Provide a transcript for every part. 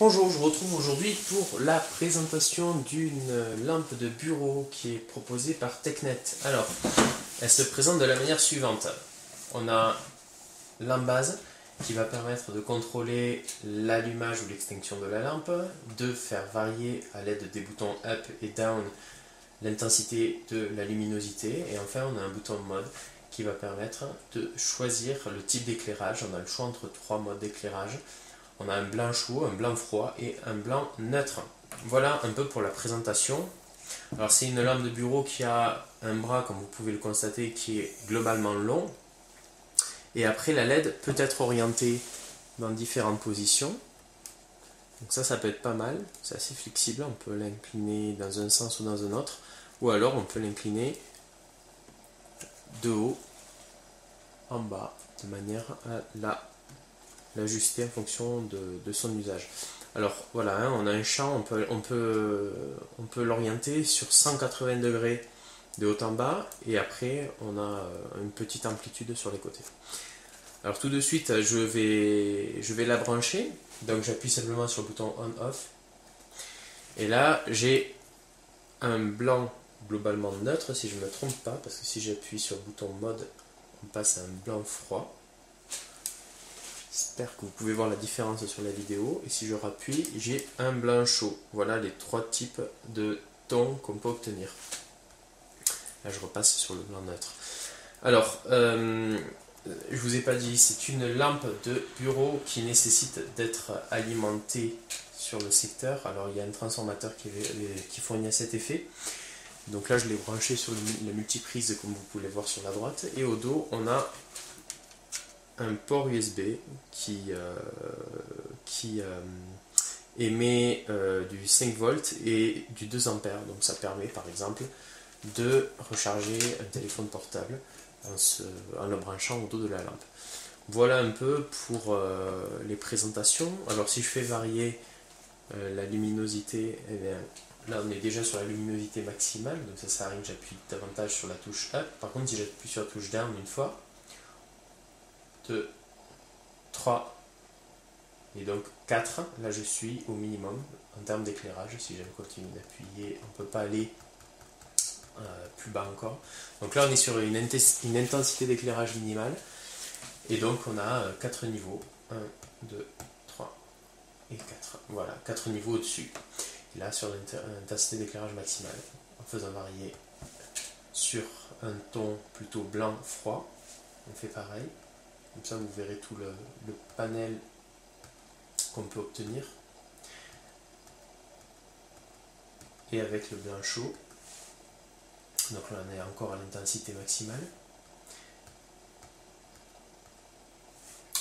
Bonjour, je vous retrouve aujourd'hui pour la présentation d'une lampe de bureau qui est proposée par Technet. Alors, elle se présente de la manière suivante. On a lampe base qui va permettre de contrôler l'allumage ou l'extinction de la lampe, de faire varier à l'aide des boutons up et down l'intensité de la luminosité, et enfin on a un bouton mode qui va permettre de choisir le type d'éclairage. On a le choix entre trois modes d'éclairage. On a un blanc chaud, un blanc froid et un blanc neutre. Voilà un peu pour la présentation. Alors c'est une lampe de bureau qui a un bras, comme vous pouvez le constater, qui est globalement long. Et après la LED peut être orientée dans différentes positions. Donc ça peut être pas mal, c'est assez flexible, on peut l'incliner dans un sens ou dans un autre. Ou alors on peut l'incliner de haut en bas, de manière à l'ajuster en fonction de son usage. Alors voilà, on a un champ, on peut l'orienter sur 180 degrés de haut en bas, et après on a une petite amplitude sur les côtés. Alors tout de suite je vais la brancher, donc j'appuie simplement sur le bouton on-off, et là j'ai un blanc globalement neutre si je ne me trompe pas, parce que si j'appuie sur le bouton mode on passe à un blanc froid. J'espère que vous pouvez voir la différence sur la vidéo. Et si je rappuie, j'ai un blanc chaud. Voilà les trois types de tons qu'on peut obtenir. Là, je repasse sur le blanc neutre. Alors, je vous ai pas dit, c'est une lampe de bureau qui nécessite d'être alimentée sur le secteur. Alors, il y a un transformateur qui fournit à cet effet. Donc là, je l'ai branché sur la multiprise, comme vous pouvez le voir sur la droite. Et au dos, on a un port USB qui émet du 5 volts et du 2 ampères. Donc ça permet par exemple de recharger un téléphone portable en le branchant au dos de la lampe. Voilà un peu pour les présentations. Alors si je fais varier la luminosité, eh bien, là on est déjà sur la luminosité maximale, donc ça sert à rien que j'appuie davantage sur la touche up. Par contre, si j'appuie sur la touche down une fois, 2, 3 et donc 4, là je suis au minimum en termes d'éclairage. Si je continue d'appuyer, on ne peut pas aller plus bas encore. Donc là on est sur une intensité d'éclairage minimale, et donc on a 4 niveaux, 1, 2, 3 et 4. Voilà, 4 niveaux au-dessus. Et là sur l'intensité d'éclairage maximale, en faisant varier sur un ton plutôt blanc-froid, on fait pareil. Comme ça, vous verrez tout le panel qu'on peut obtenir. Et avec le blanc chaud, donc là on est encore à l'intensité maximale,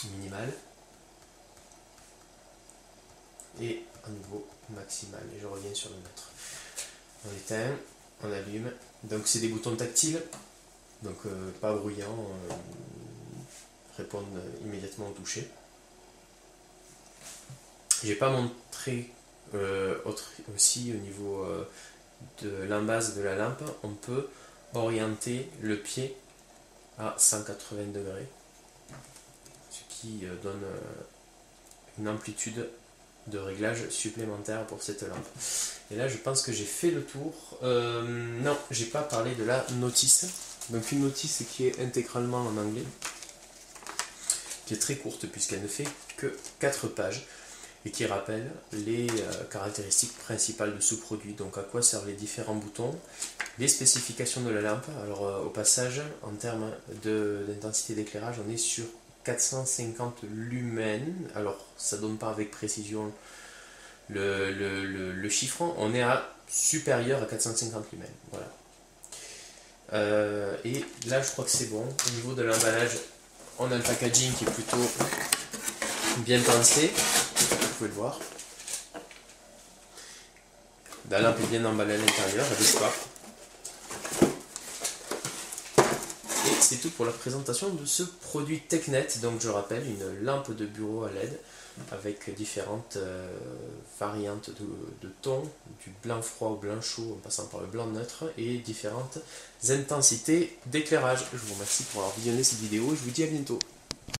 minimale, et un niveau maximal. Et je reviens sur le neutre. On éteint, on allume. Donc c'est des boutons tactiles, donc pas bruyants. Répondre immédiatement au toucher. J'ai pas montré aussi au niveau de l'embase de la lampe, on peut orienter le pied à 180 degrés, ce qui donne une amplitude de réglage supplémentaire pour cette lampe. Et là je pense que j'ai fait le tour. Non, j'ai pas parlé de la notice. Donc une notice qui est intégralement en anglais, qui est très courte puisqu'elle ne fait que 4 pages et qui rappelle les caractéristiques principales de ce produit. Donc à quoi servent les différents boutons, les spécifications de la lampe. Alors au passage, en termes d'intensité d'éclairage, on est sur 450 lumens. Alors ça donne pas avec précision le chiffre, on est à supérieur à 450 lumens. Voilà. Et là je crois que c'est bon. Au niveau de l'emballage, on a le packaging qui est plutôt bien pensé, vous pouvez le voir. La lampe est bien emballée à l'intérieur, elle bouge pas. Et c'est tout pour la présentation de ce produit Technet. Donc je rappelle, une lampe de bureau à LED avec différentes variantes de tons, du blanc froid au blanc chaud en passant par le blanc neutre, et différentes intensités d'éclairage. Je vous remercie pour avoir visionné cette vidéo et je vous dis à bientôt.